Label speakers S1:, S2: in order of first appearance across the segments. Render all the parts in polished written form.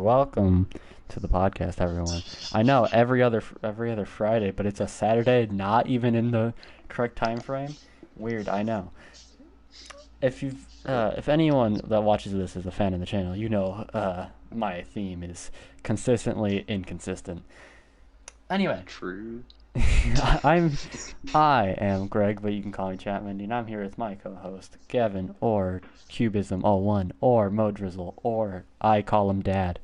S1: welcome to the podcast, everyone. I know every other Friday, but it's a Saturday, not even in the correct time frame. Weird, I know. If anyone that watches this is a fan of the channel, you know my theme is consistently inconsistent. Anyway,
S2: True.
S1: I am Greg, but you can call me Chatmendy, and I'm here with my co-host Gavin, or Cubism01, or Modrizzle, or I call him Dad.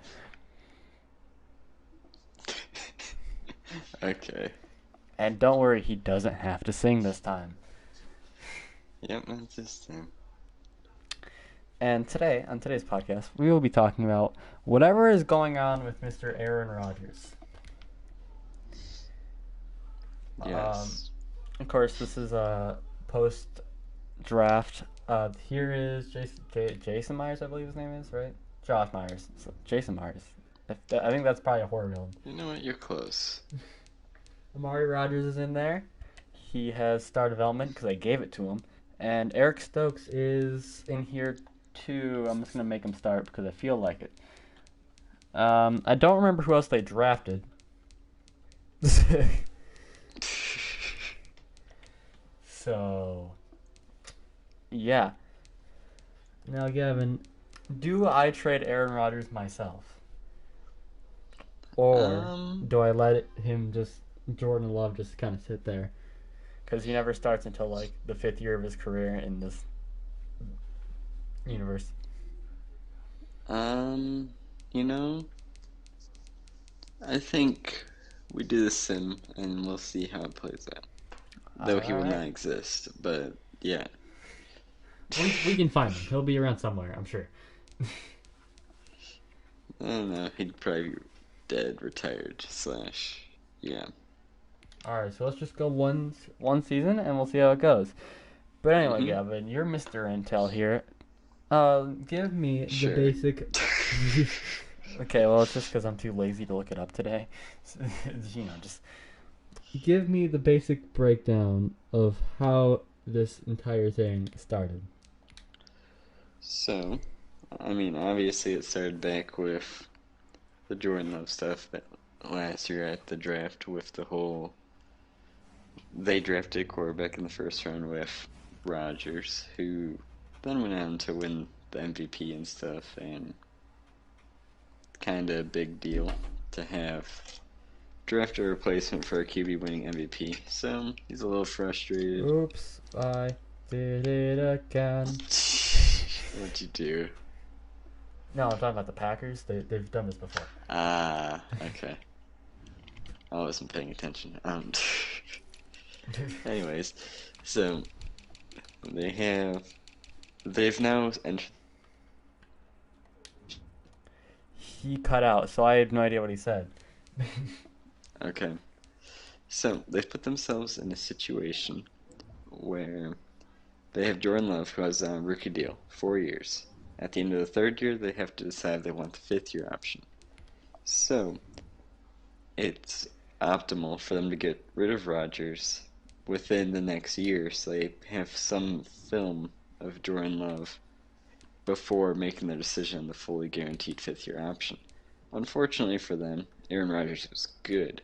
S2: Okay.
S1: And don't worry, he doesn't have to sing this time.
S2: Yep, that's this time.
S1: And today, on today's podcast, we will be talking about whatever is going on with Mr. Aaron Rodgers.
S2: Yes.
S1: Of course, this is a post-draft. Here is Jason Myers, I believe his name is, right? Josh Myers. So, Jason Myers. I think that's probably a horror villain.
S2: You know what? You're close.
S1: Amari Rodgers is in there. He has star development because I gave it to him. And Eric Stokes is in here too. I'm just going to make him start because I feel like it. I don't remember who else they drafted. So, yeah. Now, Gavin, do I trade Aaron Rodgers myself? Or do I let Jordan Love just kind of sit there? Because he never starts until, like, the 5th year of his career in this universe.
S2: You know, I think we do the sim and we'll see how it plays out. Though he will not exist, but yeah.
S1: We can find him. He'll be around somewhere, I'm sure.
S2: I don't know. He'd probably be dead, retired, / yeah.
S1: Alright, so let's just go one season and we'll see how it goes. But anyway, Gavin, you're Mr. Intel here. Give me the basic... Okay, well, it's just because I'm too lazy to look it up today. Just... Give me the basic breakdown of how this entire thing started.
S2: So, I mean, obviously it started back with the Jordan Love stuff last year at the draft with the whole... They drafted a quarterback in the first round with Rodgers, who then went on to win the MVP and stuff, and kind of a big deal to have draft a replacement for a QB winning MVP. So he's a little frustrated.
S1: Oops, I did it again.
S2: What'd you do?
S1: No, I'm talking about the Packers. They've done this before.
S2: Ah, okay. I wasn't paying attention. Anyways, so they've now entered.
S1: He cut out, so I had no idea what he said.
S2: Okay. So they've put themselves in a situation where they have Jordan Love, who has a rookie deal, 4 years. At the end of the 3rd year, they have to decide if they want the 5th year option. So it's optimal for them to get rid of Rodgers within the next year, so they have some film of Jordan Love before making their decision on the fully guaranteed 5th year option. Unfortunately for them, Aaron Rodgers was good.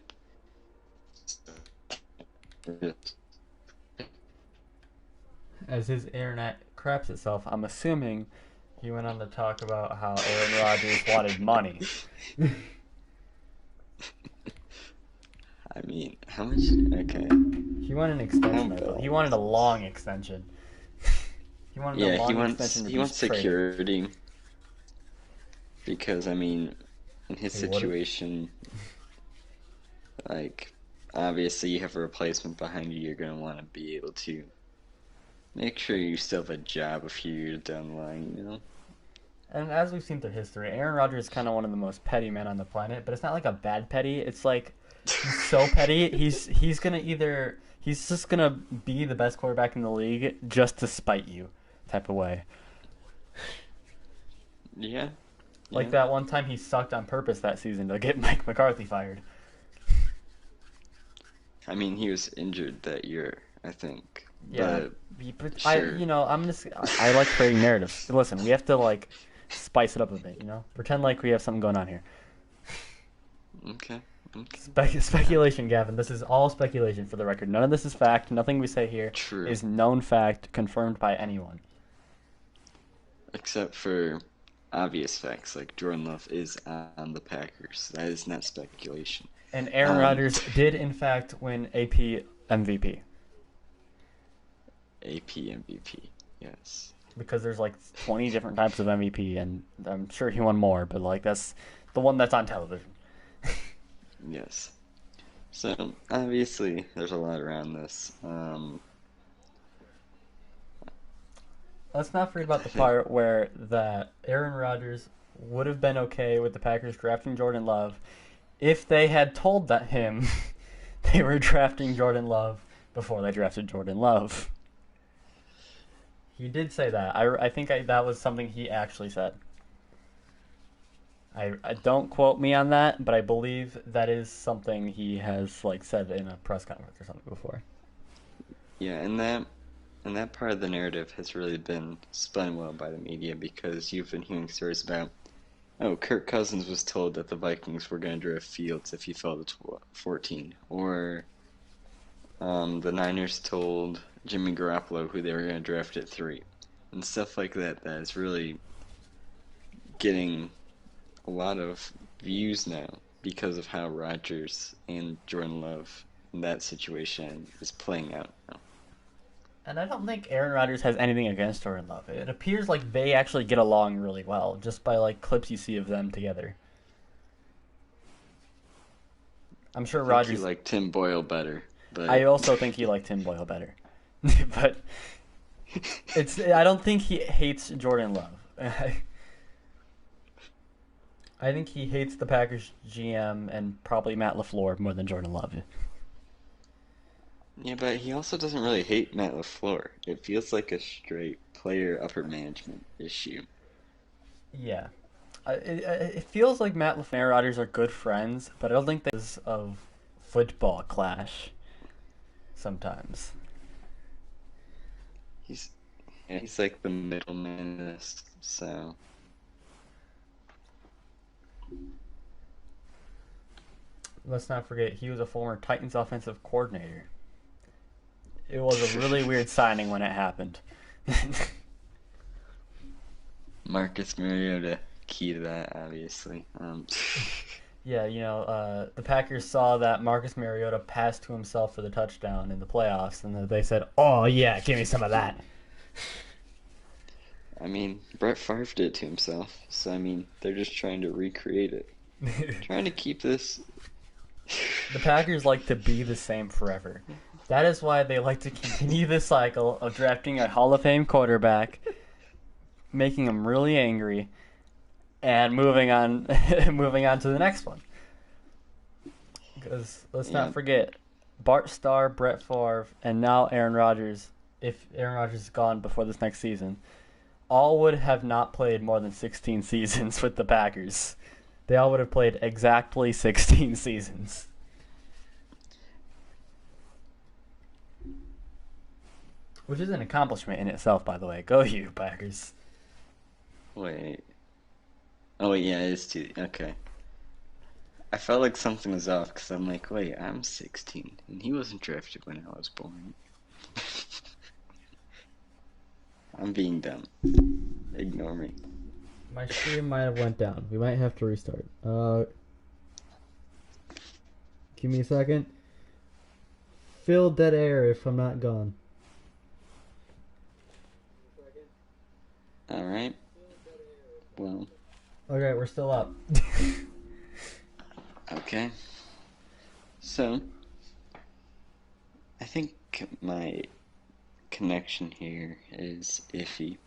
S1: As his internet craps itself, I'm assuming he went on to talk about how Aaron Rodgers wanted money.
S2: I mean, how much? Okay.
S1: He wanted an extension. I believe. He wanted a long extension. He wanted a long extension.
S2: He wants security. Because, I mean, in his situation, like, obviously you have a replacement behind you, you're going to want to be able to make sure you still have a job a few years down the line, you know?
S1: And as we've seen through history, Aaron Rodgers is kind of one of the most petty men on the planet, but it's not like a bad petty. It's like he's so petty. He's just gonna be the best quarterback in the league just to spite you, type of way.
S2: Yeah.
S1: Like that one time he sucked on purpose that season to get Mike McCarthy fired.
S2: I mean, he was injured that year, I think.
S1: Yeah,
S2: but
S1: sure. I like creating narratives. Listen, we have to spice it up a bit, you know? Pretend like we have something going on here.
S2: Okay.
S1: Speculation, Gavin. This is all speculation for the record. None of this is fact. Nothing we say here is known fact confirmed by anyone.
S2: Except for obvious facts, like Jordan Love is on the Packers. That is not speculation.
S1: And Aaron Rodgers did, in fact, win AP MVP.
S2: AP MVP, yes.
S1: Because there's like 20 different types of MVP, and I'm sure he won more, but like that's the one that's on television.
S2: Yes. So, obviously, there's a lot around this.
S1: Let's not forget about the part where that Aaron Rodgers would have been okay with the Packers drafting Jordan Love if they had told him they were drafting Jordan Love before they drafted Jordan Love. He did say that. I think that was something he actually said. I don't quote me on that, but I believe that is something he has like said in a press conference or something before.
S2: Yeah, and that part of the narrative has really been spun well by the media, because you've been hearing stories about, Kirk Cousins was told that the Vikings were going to draft Fields if he fell to 14, or the Niners told Jimmy Garoppolo who they were going to draft at 3, and stuff like that. That is really getting a lot of views now because of how Rodgers and Jordan Love in that situation is playing out now.
S1: And I don't think Aaron Rodgers has anything against Jordan Love. It appears like they actually get along really well, just by like clips you see of them together. I'm sure Rodgers.
S2: You like Tim Boyle better, but
S1: I also think he liked Tim Boyle better, but I don't think he hates Jordan Love. I think he hates the Packers GM and probably Matt LaFleur more than Jordan Love.
S2: Yeah, but he also doesn't really hate Matt LaFleur. It feels like a straight player upper management issue.
S1: Yeah. It feels like Matt LaFleur and Aaron Rodgers are good friends, but I don't think there's a football clash sometimes.
S2: He's like the middleman in this, so...
S1: Let's not forget, he was a former Titans offensive coordinator. It was a really weird signing when it happened.
S2: Marcus Mariota, key to that, obviously.
S1: Yeah, the Packers saw that Marcus Mariota passed to himself for the touchdown in the playoffs, and they said, "Oh yeah, give me some of that."
S2: I mean, Brett Favre did it to himself, so I mean, they're just trying to recreate it. Trying to keep this...
S1: The Packers like to be the same forever. That is why they like to continue the cycle of drafting a Hall of Fame quarterback, making him really angry, and moving on to the next one. Because let's not forget, Bart Starr, Brett Favre, and now Aaron Rodgers, if Aaron Rodgers is gone before this next season, all would have not played more than 16 seasons with the Packers. They all would have played exactly 16 seasons. Which is an accomplishment in itself, by the way. Go you, Packers.
S2: Wait. Oh, yeah, it is too. Okay. I felt like something was off, because I'm like, wait, I'm 16, and he wasn't drafted when I was born. I'm being dumb. Ignore me.
S1: My stream might have went down. We might have to restart. Give me a second. Fill dead air if I'm not gone.
S2: Alright. Well.
S1: Okay, we're still up.
S2: Okay. So, I think my connection here is iffy.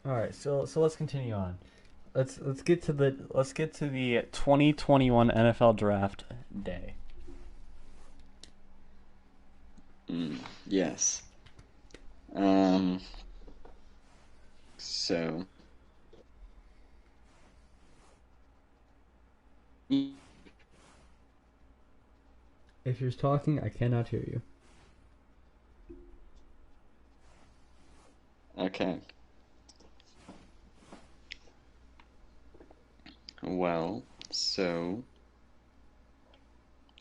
S1: All right, so let's continue on. Let's get to the 2021 NFL Draft Day.
S2: Yes. So.
S1: If you're talking, I cannot hear you.
S2: Okay. Well, so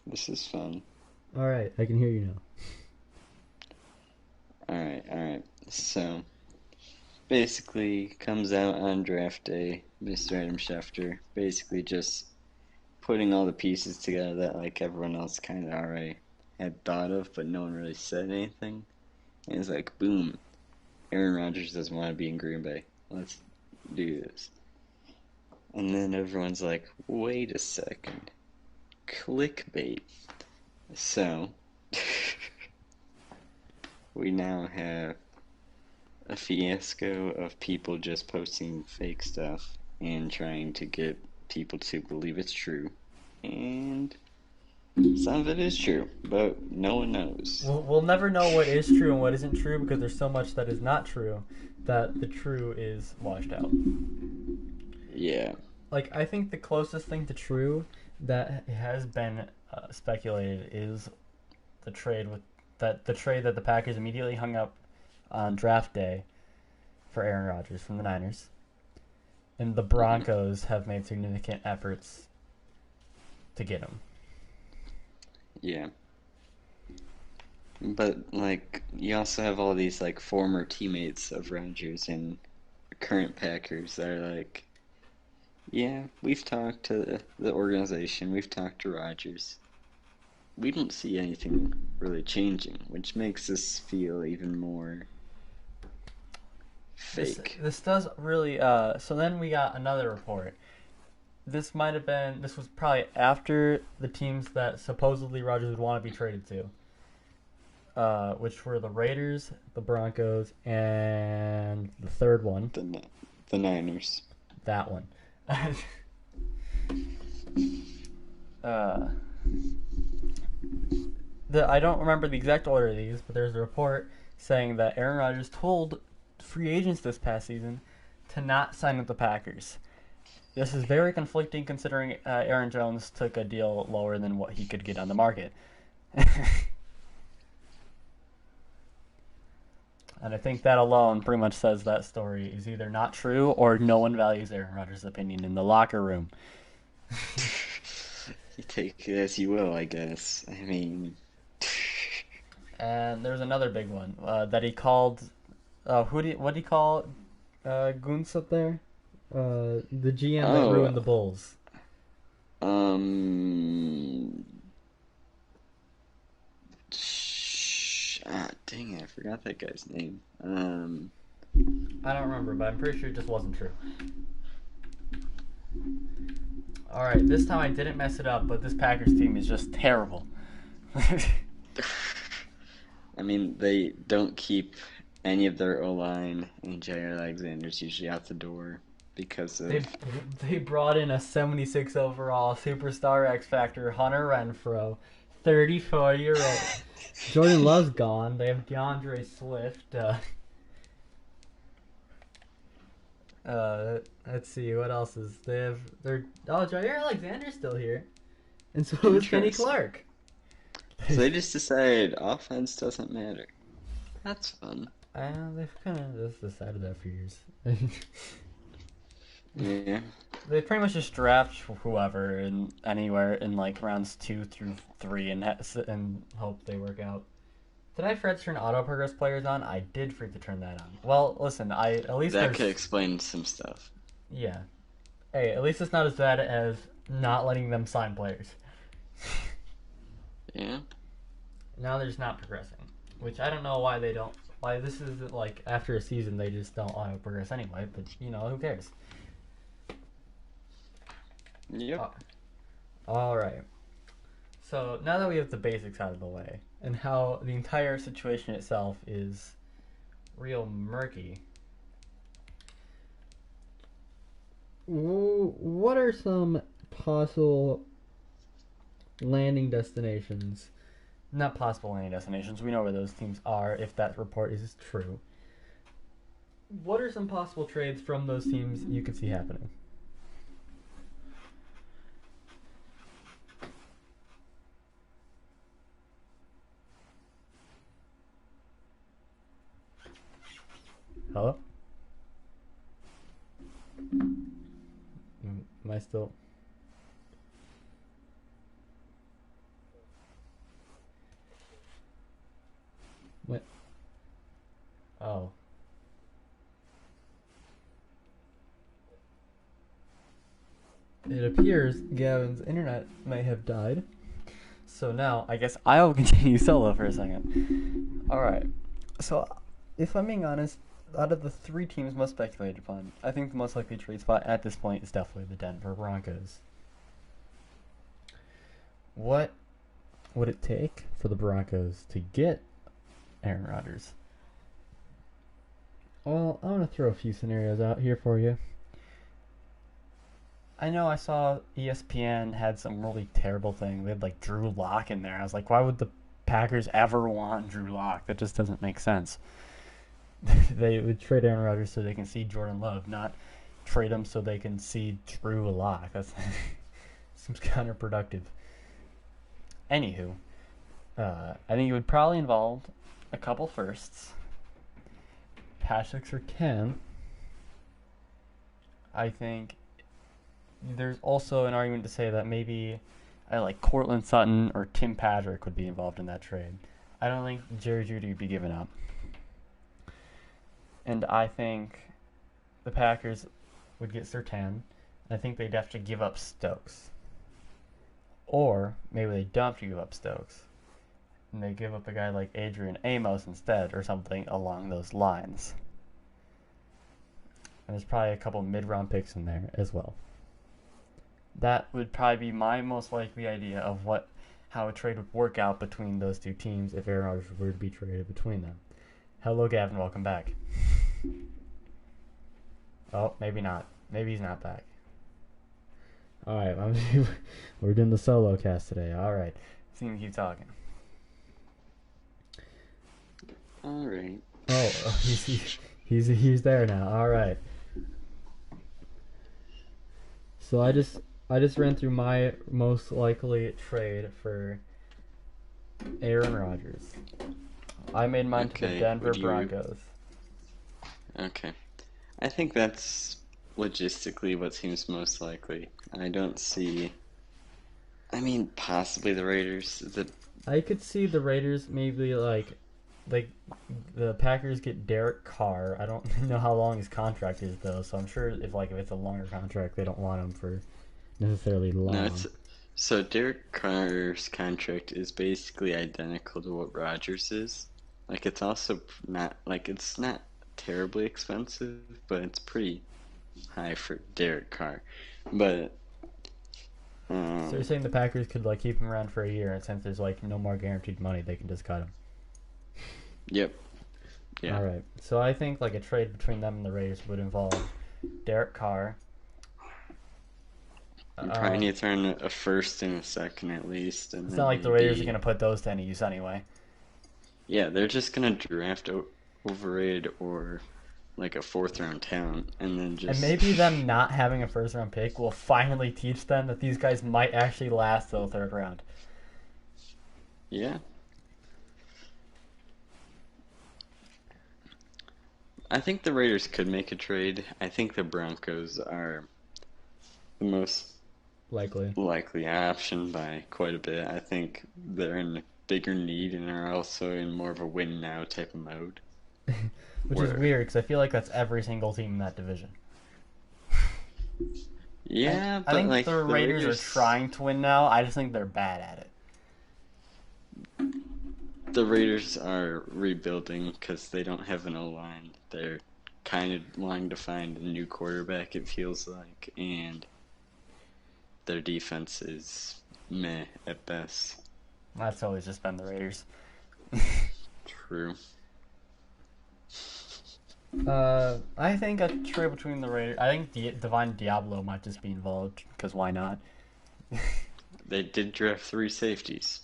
S2: this is fun.
S1: All right, I can hear you now.
S2: All right. So basically, comes out on draft day, Mr. Adam Schefter, basically just putting all the pieces together that like everyone else kind of already had thought of, but no one really said anything. And it's like, boom, Aaron Rodgers doesn't want to be in Green Bay. Let's do this. And then everyone's like, wait a second. Clickbait. So, we now have a fiasco of people just posting fake stuff and trying to get people to believe it's true. And some of it is true, but no one knows.
S1: We'll never know what is true and what isn't true because there's so much that is not true that the true is washed out.
S2: Yeah.
S1: Like, I think the closest thing to true that has been speculated is the trade that the Packers immediately hung up on draft day for Aaron Rodgers from the Niners. And the Broncos have made significant efforts to get him.
S2: Yeah. But, like, you also have all these, like, former teammates of Rodgers and current Packers that are like, yeah, we've talked to the organization, we've talked to Rodgers. We don't see anything really changing, which makes this feel even more fake.
S1: This does really, so then we got another report. This was probably after the teams that supposedly Rodgers would want to be traded to, which were the Raiders, the Broncos, and the third one.
S2: The Niners.
S1: That one. I don't remember the exact order of these, but there's a report saying that Aaron Rodgers told free agents this past season to not sign with the Packers. This is very conflicting considering Aaron Jones took a deal lower than what he could get on the market. And I think that alone pretty much says that story is either not true or no one values Aaron Rodgers' opinion in the locker room.
S2: You take it as you will, I guess. I mean...
S1: And there's another big one that he called... what did he call Goons up there? The GM that ruined the Bulls.
S2: Dang it, I forgot that guy's name.
S1: I don't remember, but I'm pretty sure it just wasn't true. Alright, this time I didn't mess it up, but this Packers team is just terrible.
S2: I mean, they don't keep any of their O-line, and Jair Alexander's usually out the door because of...
S1: They brought in a 76 overall superstar X Factor, Hunter Renfrow, 34-year-old. Jordan Love's gone. They have DeAndre Swift. Let's see what else is Jair Alexander's still here, and so is Kenny Clark.
S2: So they just decided offense doesn't matter. That's fun.
S1: They've kind of just decided that for years.
S2: Yeah.
S1: They pretty much just draft whoever in anywhere in like rounds 2 through 3 and hope they work out. Did I forget to turn auto progress players on? I did forget to turn that on. Well, listen,
S2: that could explain some stuff.
S1: Yeah. Hey, at least it's not as bad as not letting them sign players.
S2: Yeah.
S1: Now they're just not progressing, which I don't know why they don't. Why this is like after a season they just don't auto progress anyway. But who cares?
S2: Yep.
S1: All right. So now that we have the basics out of the way and how the entire situation itself is real murky, what are some possible landing destinations? Not possible landing destinations. We know where those teams are if that report is true. What are some possible trades from those teams you could see happening? Hello? Am I still? What? Oh. It appears Gavin's internet may have died. So now, I guess I'll continue solo for a second. Alright. So, if I'm being honest, out of the three teams most speculated upon, I think the most likely trade spot at this point is definitely the Denver Broncos. What would it take for the Broncos to get Aaron Rodgers? Well, I'm going to throw a few scenarios out here for you. I know I saw ESPN had some really terrible thing. They had like Drew Lock in there. I was like, why would the Packers ever want Drew Lock? That just doesn't make sense. They would trade Aaron Rodgers so they can see Jordan Love, not trade him so they can see Drew Lock. That seems counterproductive. Anywho, I think it would probably involve a couple firsts. Patrick or Ken. I think there's also an argument to say that maybe Cortland Sutton or Tim Patrick would be involved in that trade. I don't think Jerry Jeudy would be given up. And I think the Packers would get Surtain. I think they'd have to give up Stokes. Or maybe they don't have to give up Stokes. And they give up a guy like Adrian Amos instead or something along those lines. And there's probably a couple mid-round picks in there as well. That would probably be my most likely idea of how a trade would work out between those two teams if Aaron Rodgers were to be traded between them. Hello, Gavin. Welcome back. Oh, maybe not. Maybe he's not back. All right. We're doing the solo cast today. All right. See him keep talking.
S2: All right.
S1: Oh, he's there now. All right. So I just ran through my most likely trade for Aaron Rodgers. I made mine to the Denver Broncos.
S2: Okay. I think that's logistically what seems most likely. I don't see... I mean, possibly the Raiders.
S1: I could see the Raiders maybe like the Packers get Derek Carr. I don't know how long his contract is though, so I'm sure if it's a longer contract, they don't want him for necessarily long.
S2: No, so Derek Carr's contract is basically identical to what Rodgers is. It's also not it's not terribly expensive, but it's pretty high for Derek Carr. But
S1: so you're saying the Packers could keep him around for a year, and since there's no more guaranteed money, they can just cut him.
S2: Yep. Yeah.
S1: All right. So I think a trade between them and the Raiders would involve Derek Carr.
S2: You probably need to turn a first and a second at least. And
S1: it's not like the Raiders are going to put those to any use anyway.
S2: Yeah, they're just going to draft overrated or a fourth round talent and then just...
S1: And maybe them not having a first round pick will finally teach them that these guys might actually last till the third round.
S2: Yeah. I think the Raiders could make a trade. I think the Broncos are the most likely option by quite a bit. I think they're in a bigger need and are also in more of a win now type of mode.
S1: Which is weird because I feel like that's every single team in that division.
S2: Yeah,
S1: I think the Raiders are trying to win now. I just think they're bad at it.
S2: The Raiders are rebuilding because they don't have an O-line. They're kind of wanting to find a new quarterback, it feels like, and their defense is meh at best.
S1: That's always just been the Raiders.
S2: True.
S1: I think a trade between the Raiders... I think Divine Diablo might just be involved, because why not?
S2: They did draft 3 safeties.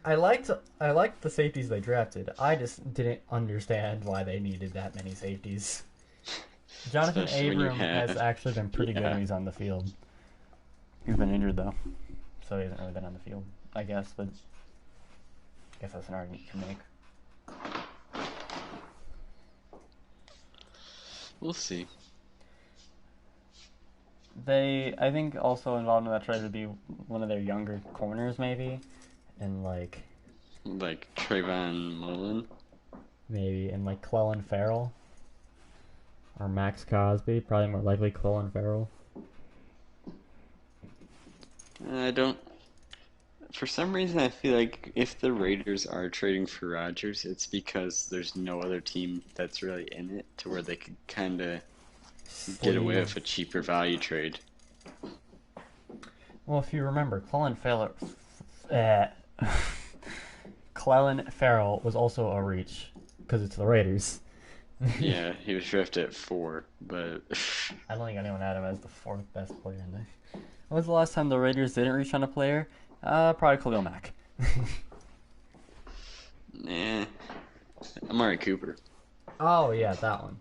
S1: I liked the safeties they drafted. I just didn't understand why they needed that many safeties. Jonathan Abram has actually been pretty good when he's on the field. He's been injured though, so he hasn't really been on the field, I guess. But I guess that's an argument you can make.
S2: We'll see.
S1: I think also involved in that trade would be one of their younger corners, maybe, and like
S2: Trayvon Mullen,
S1: maybe, and like Clelin Ferrell or Max Crosby. Probably more likely Clelin Ferrell.
S2: I don't. For some reason, I feel like if the Raiders are trading for Rodgers, it's because there's no other team that's really in it to where they could kind of get away with a cheaper value trade.
S1: Well, if you remember, Clelin Ferrell was also a reach because it's the Raiders.
S2: Yeah, he was drafted at 4, but
S1: I don't think anyone had him as the 4th best player in there. When was the last time the Raiders didn't reach on a player? Probably Khalil Mack.
S2: Nah, Amari Cooper.
S1: Oh yeah, that one.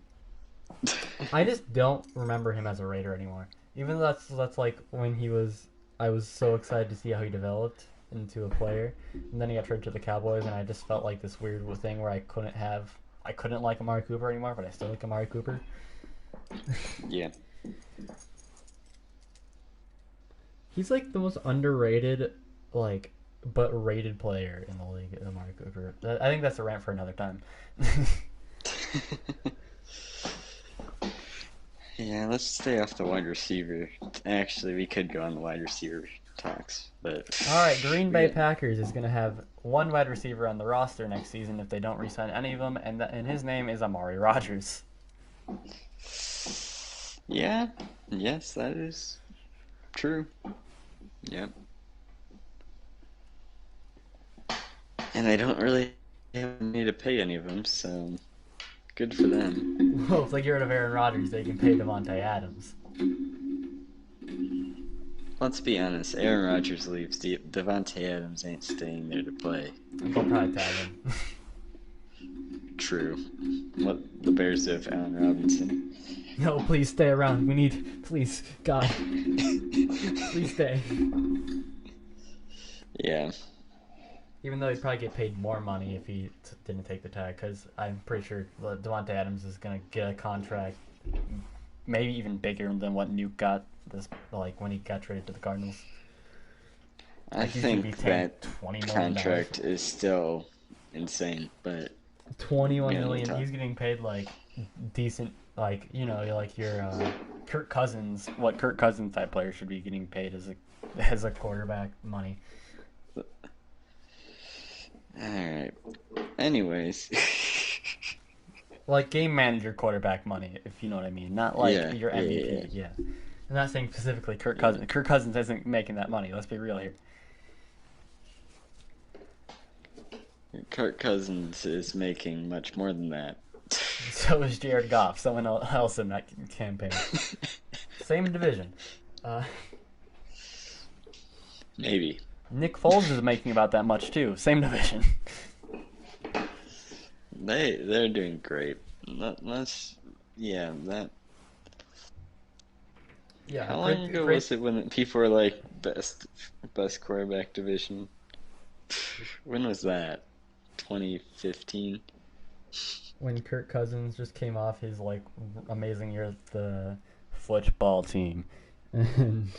S1: I just don't remember him as a Raider anymore. Even though that's like when he was. I was so excited to see how he developed into a player, and then he got traded to the Cowboys, and I just felt like this weird thing where I couldn't like Amari Cooper anymore, but I still like Amari Cooper.
S2: Yeah.
S1: He's like the most underrated, but rated player in the league, Amari Cooper. I think that's a rant for another time.
S2: Yeah, let's stay off the wide receiver. Actually, we could go on the wide receiver talks, but...
S1: Alright, Green Bay Packers is going to have one wide receiver on the roster next season if they don't re-sign any of them, and his name is Amari Rodgers.
S2: Yeah, yes, that is true. Yep. And they don't really need to pay any of them, so good for them.
S1: Well, if they get rid of Aaron Rodgers, they can pay Devontae Adams.
S2: Let's be honest, Aaron Rodgers leaves, Devontae Adams ain't staying there to play.
S1: They'll probably tag him.
S2: True. What the Bears do with Allen Robinson.
S1: No, please stay around. We need, please, God. Please stay.
S2: Yeah.
S1: Even though he'd probably get paid more money if he didn't take the tag, because I'm pretty sure Devontae Adams is going to get a contract maybe even bigger than what Nuke got when he got traded to the Cardinals.
S2: I think that contract is still insane, but
S1: $21 million. He's getting paid decent, your Kirk Cousins. What Kirk Cousins type player should be getting paid as a quarterback money.
S2: All right. Anyways.
S1: Game manager quarterback money, if you know what I mean. Not your MVP. Yeah. I'm not saying specifically Kirk Cousins. Kirk Cousins isn't making that money. Let's be real here.
S2: Kirk Cousins is making much more than that.
S1: So is Jared Goff, someone else in that campaign. Same division.
S2: Maybe.
S1: Nick Foles is making about that much too. Same division.
S2: They're doing great. How long ago was it when people were like best quarterback division? When was that? 2015.
S1: When Kirk Cousins just came off his amazing year with the football team, and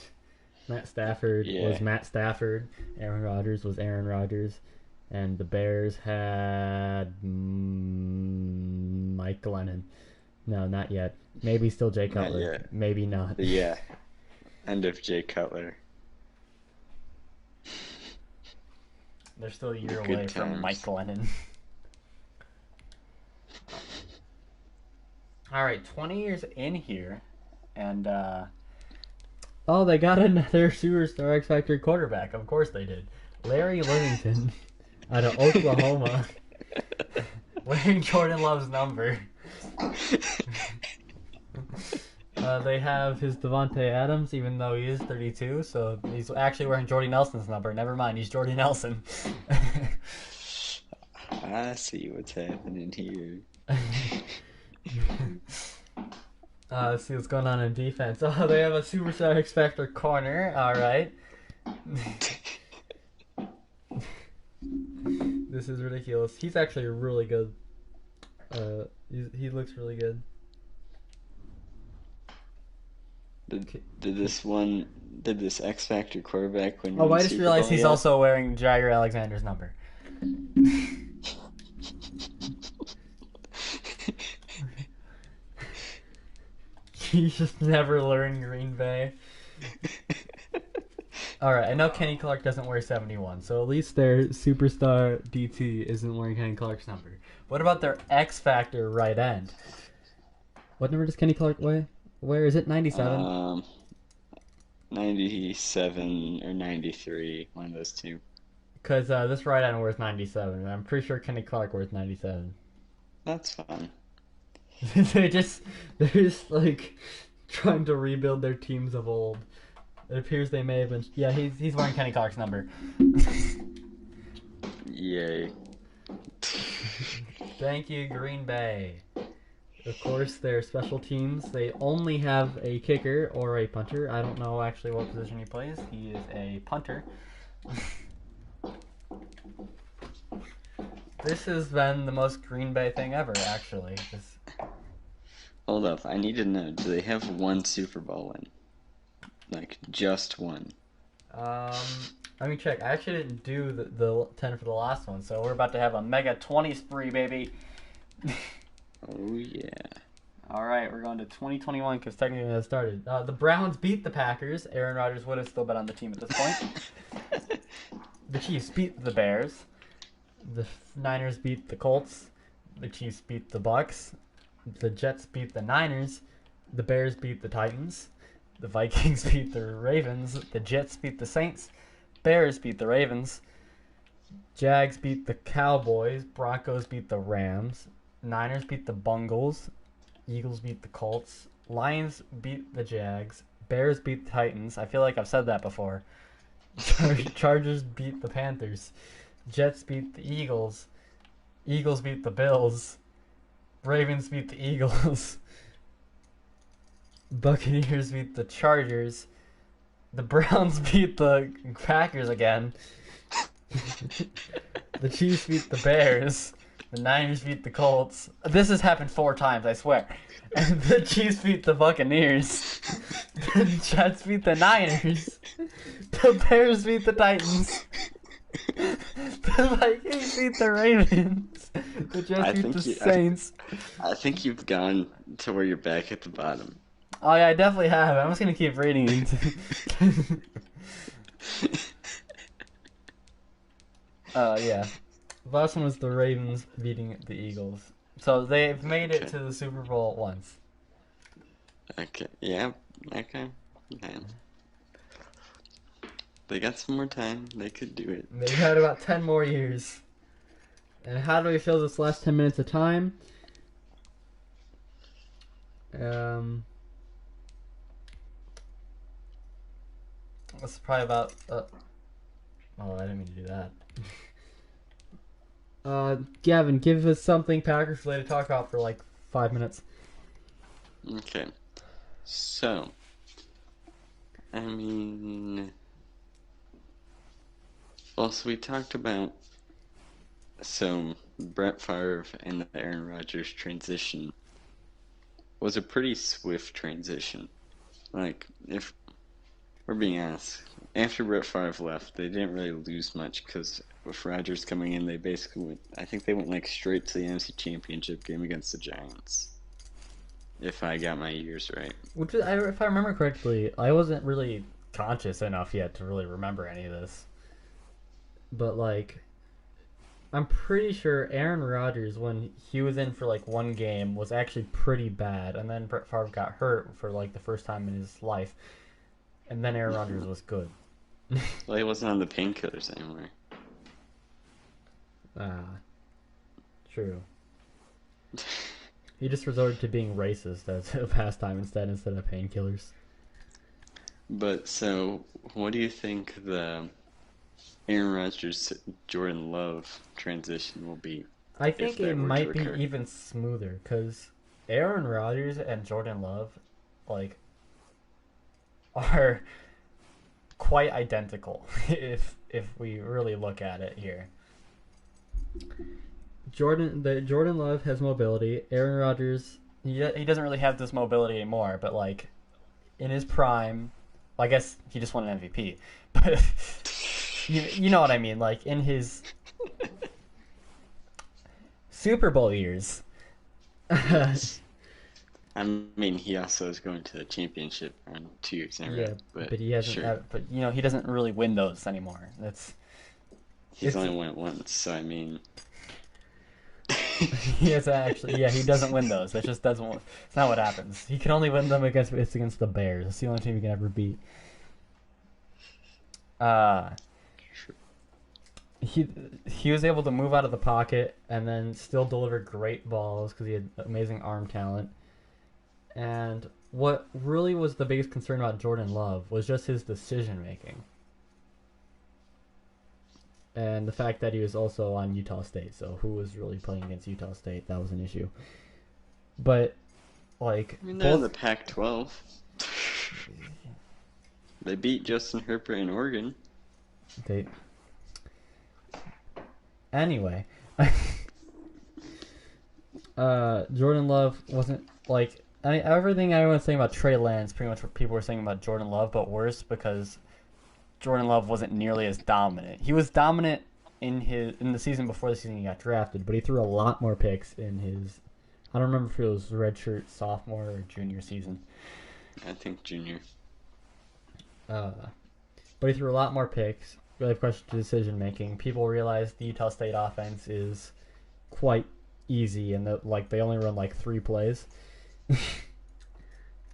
S1: Matt Stafford was Matt Stafford, Aaron Rodgers was Aaron Rodgers, and the Bears had Mike Glennon. No, not yet. Maybe still Jay Cutler. Maybe not.
S2: Yeah. End of Jay Cutler.
S1: They're still a year away from Mike Glennon. All right, 20 years in here, and they got another superstar X Factor quarterback. Of course they did. Larry Livingston out of Oklahoma, wearing Jordan Love's number. They have his Devontae Adams, even though he is 32, so he's actually wearing Jordy Nelson's number. Never mind, he's Jordy Nelson.
S2: I see what's happening here.
S1: Let's see what's going on in defense. Oh, they have a superstar X Factor corner. All right. This is ridiculous. He's actually really good. He looks really good.
S2: Did this X Factor quarterback win
S1: Oh,
S2: one
S1: I just
S2: Super
S1: realized
S2: Bowl
S1: he's
S2: yet?
S1: also wearing Jair Alexander's number. He just never learned Green Bay. Alright, I know Kenny Clark doesn't wear 71, so at least their superstar DT isn't wearing Kenny Clark's number. What about their X Factor right end? What number does Kenny Clark wear? Where is it? 97?
S2: 97 or 93, one of those two.
S1: Because this right end wears 97, and I'm pretty sure Kenny Clark wears 97.
S2: That's fine.
S1: they're just like trying to rebuild their teams of old. It appears they may have been. Yeah, he's wearing Kenny Clark's number.
S2: Yay.
S1: Thank you, Green Bay. Of course, their special teams, they only have a kicker or a punter. I don't know actually what position he plays. He is a punter. This has been the most Green Bay thing ever, actually.
S2: Hold up, I need to know, do they have one Super Bowl win? Like, just one?
S1: Let me check. I actually didn't do the 10 for the last one, so we're about to have a mega 20 spree, baby.
S2: Oh, yeah.
S1: Alright, we're going to 2021 because technically that started. The Browns beat the Packers. Aaron Rodgers would have still been on the team at this point. The Chiefs beat the Bears. The Niners beat the Colts. The Chiefs beat the Bucks. The Jets beat the Niners. The Bears beat the Titans. The Vikings beat the Ravens. The Jets beat the Saints. Bears beat the Ravens. Jags beat the Cowboys. Broncos beat the Rams. Niners beat the Bungles. Eagles beat the Colts. Lions beat the Jags. Bears beat the Titans. I feel like I've said that before. Chargers beat the Panthers. Jets beat the Eagles. Eagles beat the Bills. Ravens beat the Eagles. Buccaneers beat the Chargers. The Browns beat the Packers again. The Chiefs beat the Bears. The Niners beat the Colts. This has happened 4 times, I swear. And the Chiefs beat the Buccaneers. The Jets beat the Niners. The Bears beat the Titans. The Vikings beat the Ravens. The Jets beat the Saints.
S2: I think you've gone to where you're back at the bottom.
S1: Oh yeah, I definitely have. I'm just gonna keep reading it. Yeah. The last one was the Ravens beating the Eagles. So they've made it to the Super Bowl once.
S2: Okay. Yeah. Okay. Man. They got some more time. They could do it.
S1: They've had about 10 more years. And how do we fill this last 10 minutes of time? That's probably about... oh, I didn't mean to do that. Gavin, give us something Packers related to talk about for like 5 minutes.
S2: Okay. So, I mean... Well, so we talked about... So, Brett Favre and the Aaron Rodgers transition was a pretty swift transition. Like, if we're being honest, after Brett Favre left, they didn't really lose much because with Rodgers coming in, they basically went, I think they went like straight to the NFC Championship game against the Giants. If I got my years right.
S1: Which is, if I remember correctly, I wasn't really conscious enough yet to really remember any of this. But like, I'm pretty sure Aaron Rodgers, when he was in for like one game, was actually pretty bad, and then Brett Favre got hurt for like the first time in his life, and then Aaron Rodgers was good.
S2: Well, he wasn't on the painkillers anymore.
S1: True. He just resorted to being racist as a pastime instead of painkillers.
S2: But so, what do you think the Aaron Rodgers, Jordan Love transition will be?
S1: I think it might be even smoother because Aaron Rodgers and Jordan Love, like, are quite identical if we really look at it here. Jordan Love has mobility. Aaron Rodgers, he doesn't really have this mobility anymore, but like, in his prime. Well, I guess he just won an MVP, but you know what I mean. Like in his Super Bowl years.
S2: Yes. I mean, he also is going to the championship in 2 years in a row.
S1: But he hasn't.
S2: Sure.
S1: But he doesn't really win those anymore.
S2: He's only won it once, so I mean.
S1: He has actually. Yeah, he doesn't win those. That just doesn't. It's not what happens. He can only win them against the Bears. It's the only team he can ever beat. He was able to move out of the pocket and then still deliver great balls because he had amazing arm talent. And what really was the biggest concern about Jordan Love was just his decision making. And the fact that he was also on Utah State, so who was really playing against Utah State? That was an issue. But, like...
S2: I mean, they're in the Pac-12. They beat Justin Herbert in Oregon.
S1: Anyway. Jordan Love wasn't, like... everything I was saying about Trey Lance, pretty much what people were saying about Jordan Love, but worse because... Jordan Love wasn't nearly as dominant. He was dominant in the season before the season he got drafted, but he threw a lot more picks in his... I don't remember if it was redshirt sophomore or junior season.
S2: I think junior.
S1: But he threw a lot more picks. Really questioned decision making. People realized the Utah State offense is quite easy, and that they only run 3 plays.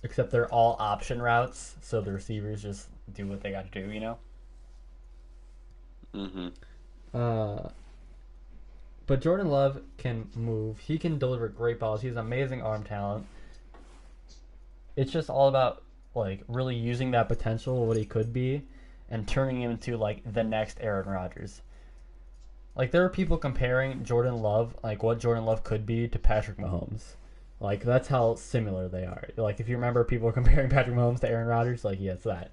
S1: Except they're all option routes, so the receivers just do what they got to do, But Jordan Love can move. He can deliver great balls. He has amazing arm talent. It's just all about really using that potential, what he could be, and turning him into the next Aaron Rodgers. There are people comparing Jordan Love, what Jordan Love could be, to Patrick Mahomes. That's how similar they are. If you remember, people were comparing Patrick Mahomes to Aaron Rodgers. Yeah, it's that.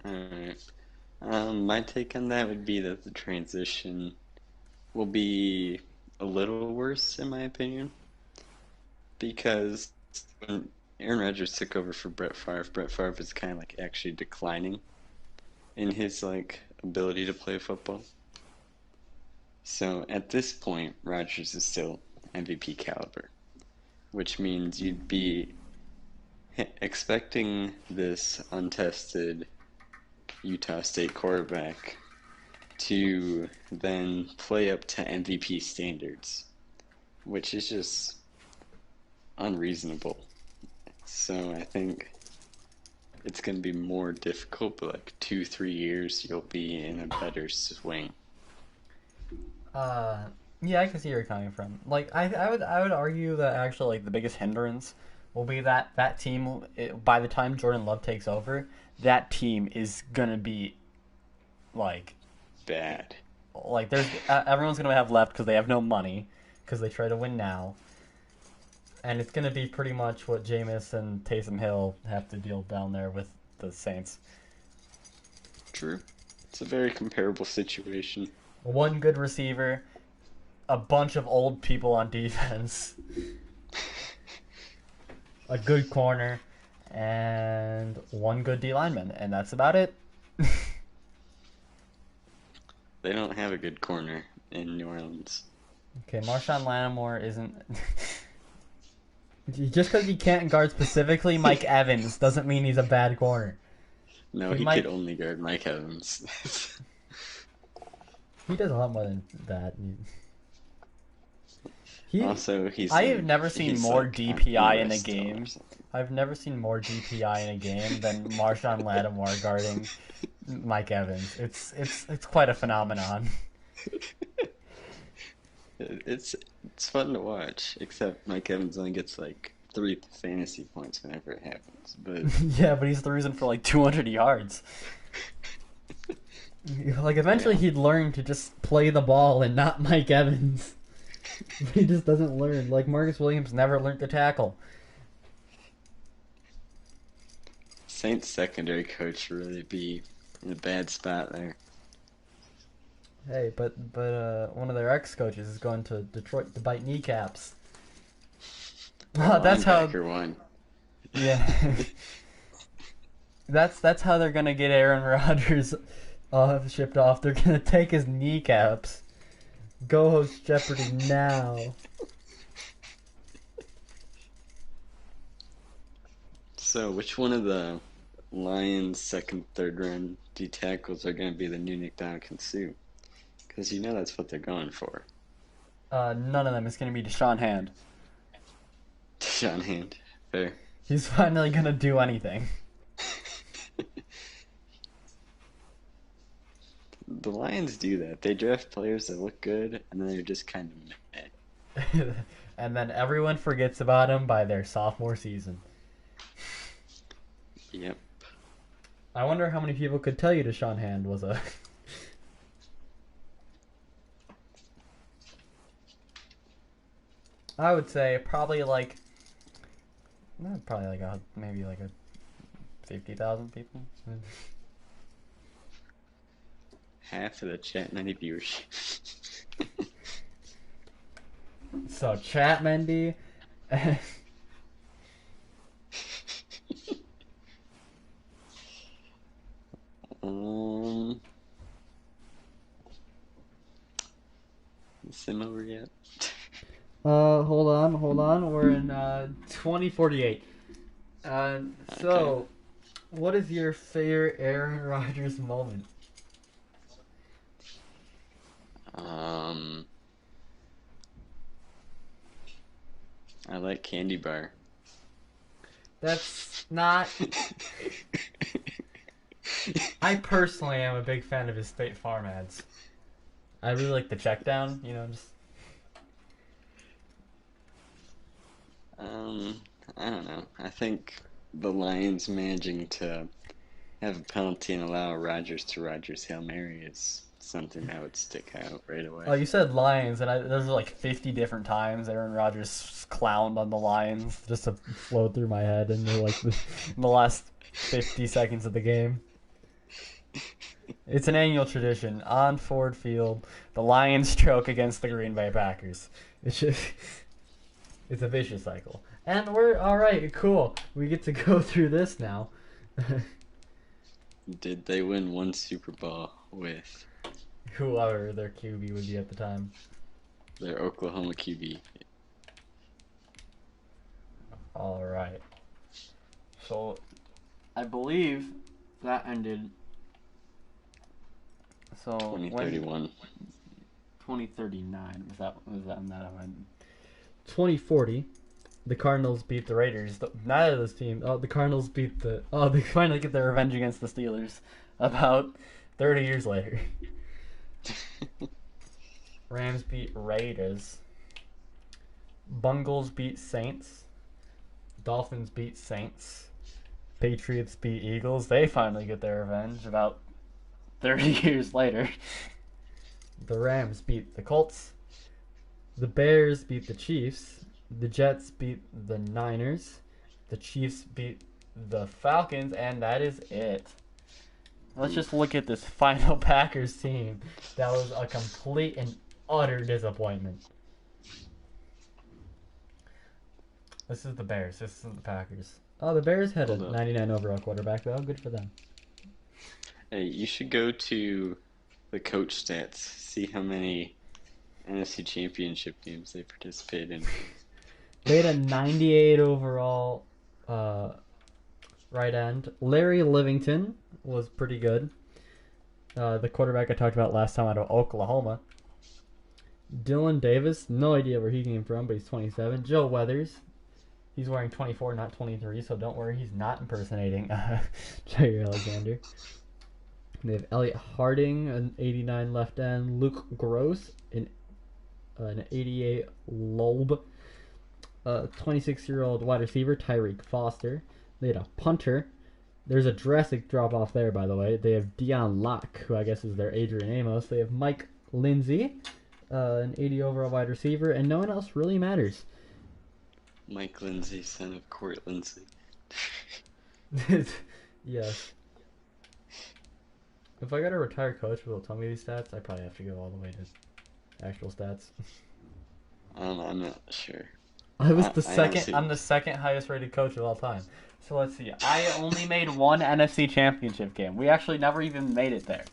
S2: Alright. My take on that would be that the transition will be a little worse, in my opinion. Because when Aaron Rodgers took over for Brett Favre is kind of actually declining in his ability to play football. So at this point, Rodgers is still MVP caliber, which means you'd be expecting this untested Utah State quarterback to then play up to MVP standards, which is just unreasonable. So I think it's going to be more difficult, but 2-3 years you'll be in a better swing.
S1: Yeah, I can see where you're coming from. I would argue that actually the biggest hindrance will be that team, by the time Jordan Love takes over, that team is gonna be
S2: bad.
S1: There's everyone's gonna have left because they have no money because they try to win now, and it's gonna be pretty much what Jameis and Taysom Hill have to deal down there with the Saints.
S2: True, it's a very comparable situation.
S1: One good receiver, a bunch of old people on defense, a good corner, and one good D lineman, and that's about it.
S2: They don't have a good corner in New Orleans.
S1: Okay, Marshawn Lattimore isn't... Just because he can't guard specifically Mike Evans doesn't mean he's a bad corner.
S2: No, he could only guard Mike Evans.
S1: He does a lot more than that. I have never seen more DPI in a game. I've never seen more DPI in a game than Marshawn Lattimore guarding Mike Evans. It's quite a phenomenon.
S2: It's fun to watch, except Mike Evans only gets 3 fantasy points whenever it happens. But
S1: yeah, but he's the reason for 200 yards. Eventually he'd learn to just play the ball and not Mike Evans. He just doesn't learn. Marcus Williams never learned to tackle.
S2: Saints secondary coach really be in a bad spot there.
S1: Hey, but one of their ex-coaches is going to Detroit to bite kneecaps. That's how.
S2: One.
S1: Yeah. That's how they're gonna get Aaron Rodgers shipped off. They're gonna take his kneecaps. Go host Jeopardy now.
S2: So, which one of the Lions' second, third round D tackles are going to be the new Ndamukong Suh? Because you know that's what they're going for.
S1: None of them. It's gonna be Deshaun Hand.
S2: Deshaun Hand. Fair.
S1: He's finally gonna do anything.
S2: The Lions do that. They draft players that look good, and then they're just kind of meh.
S1: And then everyone forgets about him by their sophomore season.
S2: Yep.
S1: I wonder how many people could tell you Deshaun Hand was a... I would say probably like... maybe like a 50,000 people.
S2: Half of the Chatmendy viewers.
S1: So, Chatmendy... Is Sim over yet? Hold on. We're in 2048. So, what is your favorite Aaron Rodgers moment?
S2: I like Candy Bar.
S1: That's not... I personally am a big fan of his State Farm ads. I really like the check down, just...
S2: I don't know. I think the Lions managing to have a penalty and allow Rodgers Hail Mary is something that would stick out right away.
S1: Oh, you said Lions, and there's like 50 different times Aaron Rodgers clowned on the Lions just to flow through my head in the last 50 seconds of the game. It's an annual tradition. On Ford Field, the Lions choke against the Green Bay Packers. It's a vicious cycle. And we're alright, cool. We get to go through this now.
S2: Did they win one Super Bowl with
S1: whoever their QB would be at the time?
S2: Their Oklahoma QB.
S1: Alright. So, I believe that ended... So
S2: 2031.
S1: 2039. Was that on that one? 2040. The Cardinals beat the Raiders. Neither of those teams. Oh, the Cardinals beat the... Oh, they finally get their revenge against the Steelers. About 30 years later. Rams beat Raiders. Bungles beat Saints. Dolphins beat Saints. Patriots beat Eagles. They finally get their revenge about 30 years later. The Rams beat the Colts. The Bears beat the Chiefs. The Jets beat the Niners. The Chiefs beat the Falcons, and that is it. Let's just look at this final Packers team. That was a complete and utter disappointment. This is the Bears. This isn't the Packers. Oh, the Bears had a 99 overall quarterback, though. Good for them.
S2: Hey, you should go to the coach stats. See how many NFC Championship games they participated in.
S1: They had a 98 overall right end. Larry Livington was pretty good. The quarterback I talked about last time out of Oklahoma. Dylan Davis, no idea where he came from, but he's 27. Joe Weathers, he's wearing 24, not 23, so don't worry, he's not impersonating Jair Alexander. They have Elliot Harding, an 89 left end. Luke Gross, an 88 lobe. 26-year-old wide receiver, Tyreek Foster. They had a punter. There's a drastic drop-off there, by the way. They have Deion Locke, who I guess is their Adrian Amos. They have Mike Lindsey, an 80 overall wide receiver, and no one else really matters.
S2: Mike Lindsey, son of Court Lindsey.
S1: Yes. If I got a retired coach who will tell me these stats, I probably have to go all the way to actual stats.
S2: I'm not sure.
S1: I was the second. I'm the second highest rated coach of all time. So let's see. I only made one NFC Championship game. We actually never even made it there.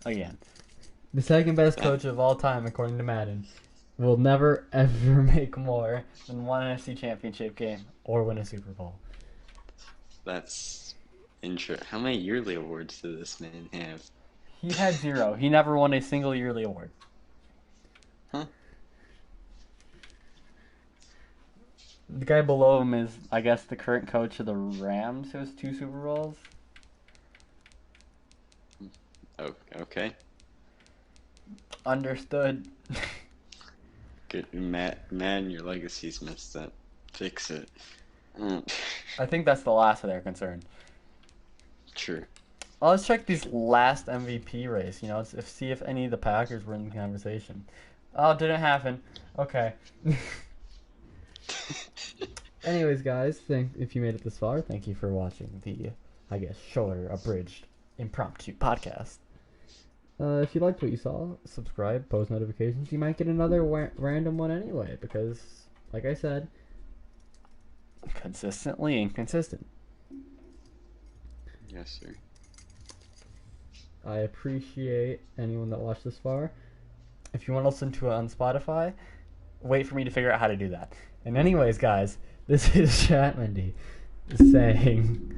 S1: Again, the second best coach of all time, according to Madden, will never ever make more than one NFC Championship game or win a Super Bowl.
S2: That's interesting. How many yearly awards does this man have?
S1: He had 0. He never won a single yearly award.
S2: Huh?
S1: The guy below him is, I guess, the current coach of the Rams, who has 2 Super Bowls.
S2: Oh, okay.
S1: Understood.
S2: Good, man, your legacy's messed up. Fix it.
S1: I think that's the last of their concern.
S2: True.
S1: Well, let's check these last MVP race. See if any of the Packers were in the conversation. Oh, didn't happen. Okay. Anyways, guys, if you made it this far, thank you for watching the, I guess, shorter, abridged, impromptu podcast. If you liked what you saw, subscribe, post notifications. You might get another random one anyway, because, like I said, consistently inconsistent.
S2: Yes, sir.
S1: I appreciate anyone that watched this far. If you want to listen to it on Spotify, wait for me to figure out how to do that. And anyways, guys, this is Chatmendy saying...